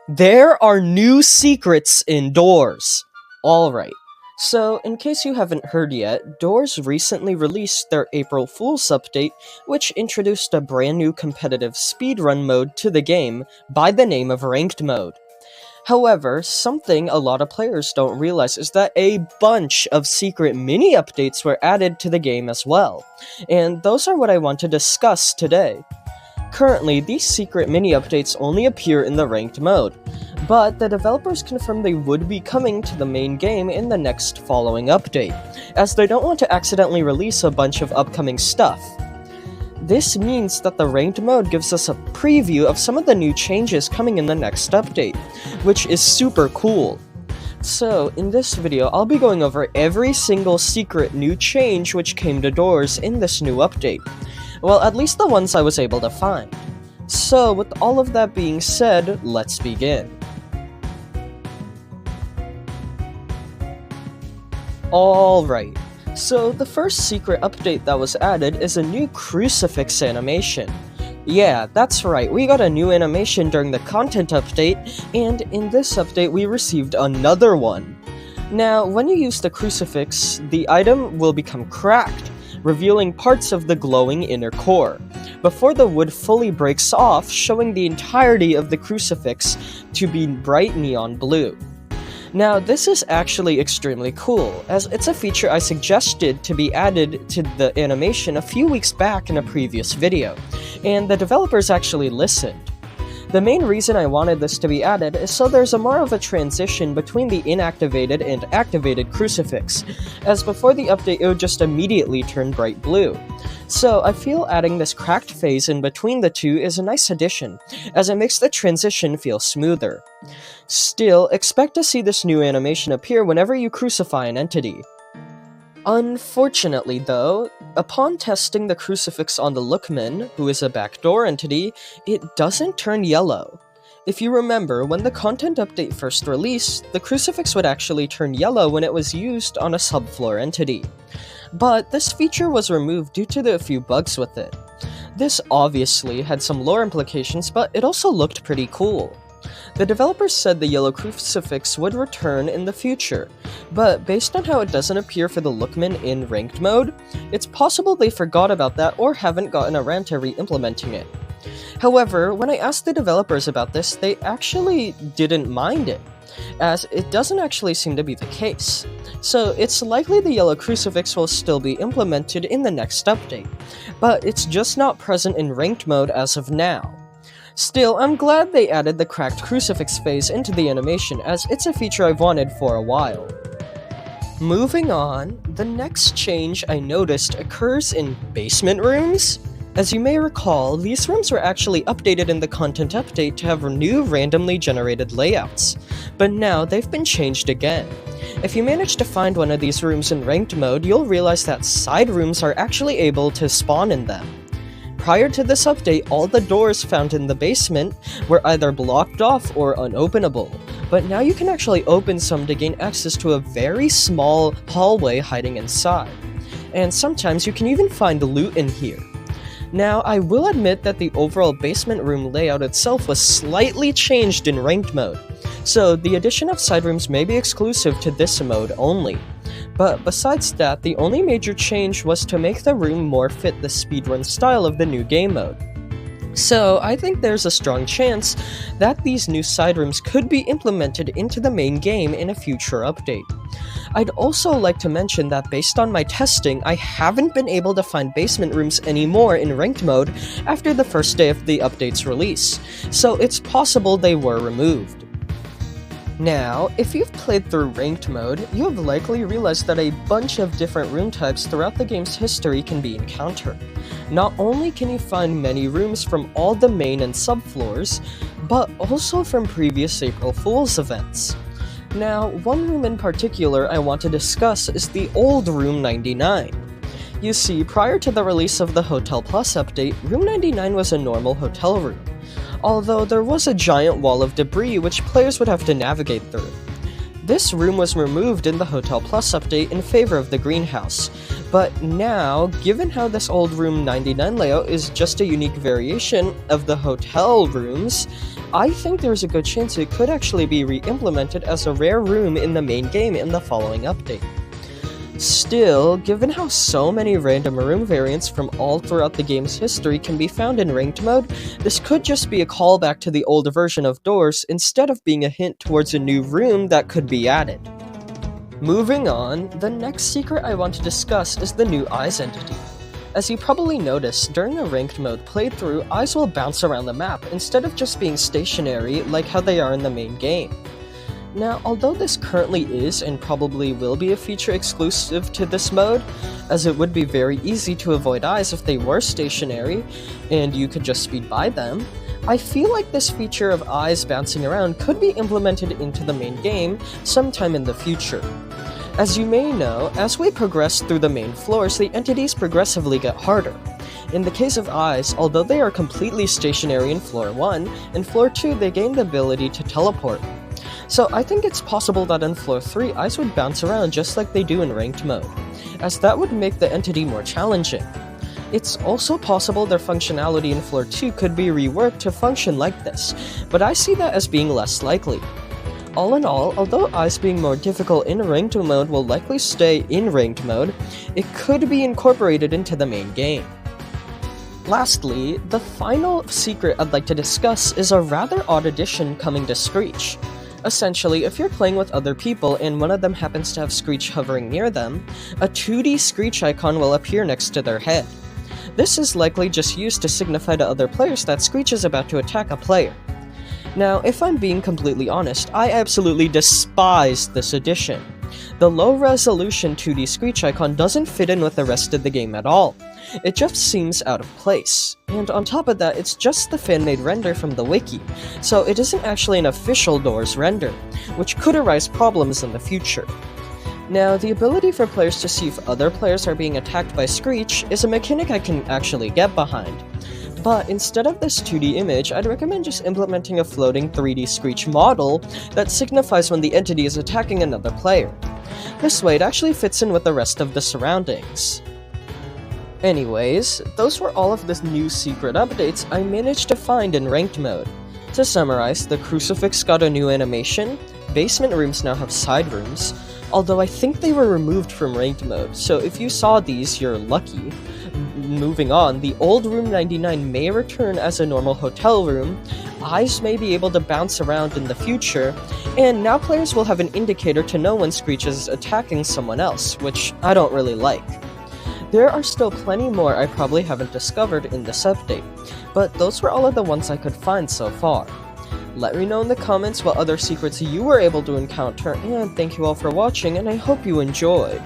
There are new secrets in Doors. Alright, so in case you haven't heard yet, Doors recently released their April Fool's update, which introduced a brand new competitive speedrun mode to the game by the name of Ranked Mode. However, something a lot of players don't realize is that a bunch of secret mini updates were added to the game as well, and those are what I want to discuss today. Currently, these secret mini-updates only appear in the ranked mode, but the developers confirmed they would be coming to the main game in the next following update, as they don't want to accidentally release a bunch of upcoming stuff. This means that the ranked mode gives us a preview of some of the new changes coming in the next update, which is super cool. So, in this video, I'll be going over every single secret new change which came to Doors in this new update. Well, at least the ones I was able to find. So, with all of that being said, let's begin. Alright, so the first secret update that was added is a new crucifix animation. Yeah, that's right, we got a new animation during the content update, and in this update we received another one. Now, when you use the crucifix, the item will become cracked, revealing parts of the glowing inner core, before the wood fully breaks off, showing the entirety of the crucifix to be bright neon blue. Now, this is actually extremely cool, as it's a feature I suggested to be added to the animation a few weeks back in a previous video, and the developers actually listened. The main reason I wanted this to be added is so there's more of a transition between the inactivated and activated crucifix, as before the update it would just immediately turn bright blue. So I feel adding this cracked phase in between the two is a nice addition, as it makes the transition feel smoother. Still, expect to see this new animation appear whenever you crucify an entity. Unfortunately though, upon testing the crucifix on the Lookman, who is a backdoor entity, it doesn't turn yellow. If you remember, when the content update first released, the crucifix would actually turn yellow when it was used on a subfloor entity. But this feature was removed due to a few bugs with it. This obviously had some lore implications, but it also looked pretty cool. The developers said the yellow crucifix would return in the future, but based on how it doesn't appear for the Lookman in ranked mode, it's possible they forgot about that or haven't gotten around to re-implementing it. However, when I asked the developers about this, they actually didn't mind it, as it doesn't actually seem to be the case. So it's likely the yellow crucifix will still be implemented in the next update, but it's just not present in ranked mode as of now. Still, I'm glad they added the cracked crucifix phase into the animation, as it's a feature I've wanted for a while. Moving on, the next change I noticed occurs in basement rooms. As you may recall, these rooms were actually updated in the content update to have new randomly generated layouts, but now they've been changed again. If you manage to find one of these rooms in ranked mode, you'll realize that side rooms are actually able to spawn in them. Prior to this update, all the doors found in the basement were either blocked off or unopenable, but now you can actually open some to gain access to a very small hallway hiding inside. And sometimes you can even find loot in here. Now, I will admit that the overall basement room layout itself was slightly changed in ranked mode, so the addition of side rooms may be exclusive to this mode only. But besides that, the only major change was to make the room more fit the speedrun style of the new game mode. So I think there's a strong chance that these new side rooms could be implemented into the main game in a future update. I'd also like to mention that based on my testing, I haven't been able to find basement rooms anymore in ranked mode after the first day of the update's release, so it's possible they were removed. Now, if you've played through ranked mode, you have likely realized that a bunch of different room types throughout the game's history can be encountered. Not only can you find many rooms from all the main and subfloors, but also from previous April Fool's events. Now, one room in particular I want to discuss is the old Room 99. You see, prior to the release of the Hotel Plus update, Room 99 was a normal hotel room, although there was a giant wall of debris which players would have to navigate through. This room was removed in the Hotel Plus update in favor of the greenhouse, but now, given how this old Room 99 layout is just a unique variation of the hotel rooms, I think there's a good chance it could actually be re-implemented as a rare room in the main game in the following update. Still, given how so many random room variants from all throughout the game's history can be found in ranked mode, this could just be a callback to the old version of doors instead of being a hint towards a new room that could be added. Moving on, the next secret I want to discuss is the new Eyes entity. As you probably noticed, during a ranked mode playthrough, eyes will bounce around the map instead of just being stationary like how they are in the main game. Now, although this currently is and probably will be a feature exclusive to this mode, as it would be very easy to avoid eyes if they were stationary and you could just speed by them, I feel like this feature of eyes bouncing around could be implemented into the main game sometime in the future. As you may know, as we progress through the main floors, the entities progressively get harder. In the case of eyes, although they are completely stationary in floor 1, in floor 2 they gain the ability to teleport. So I think it's possible that in floor 3 eyes would bounce around just like they do in ranked mode, as that would make the entity more challenging. It's also possible their functionality in floor 2 could be reworked to function like this, but I see that as being less likely. All in all, although eyes being more difficult in ranked mode will likely stay in ranked mode, it could be incorporated into the main game. Lastly, the final secret I'd like to discuss is a rather odd addition coming to Screech. Essentially, if you're playing with other people and one of them happens to have Screech hovering near them, a 2D Screech icon will appear next to their head. This is likely just used to signify to other players that Screech is about to attack a player. Now, if I'm being completely honest, I absolutely despise this addition. The low-resolution 2D Screech icon doesn't fit in with the rest of the game at all. It just seems out of place. And on top of that, it's just the fan-made render from the wiki, so it isn't actually an official Doors render, which could arise problems in the future. Now, the ability for players to see if other players are being attacked by Screech is a mechanic I can actually get behind. But instead of this 2D image, I'd recommend just implementing a floating 3D Screech model that signifies when the entity is attacking another player. This way, it actually fits in with the rest of the surroundings. Anyways, those were all of the new secret updates I managed to find in ranked mode. To summarize, the crucifix got a new animation, basement rooms now have side rooms, although I think they were removed from ranked mode, so if you saw these, you're lucky. Moving on, the old room 99 may return as a normal hotel room, eyes may be able to bounce around in the future, and now players will have an indicator to know when Screech is attacking someone else, which I don't really like. There are still plenty more I probably haven't discovered in this update, but those were all of the ones I could find so far. Let me know in the comments what other secrets you were able to encounter, and thank you all for watching, and I hope you enjoyed.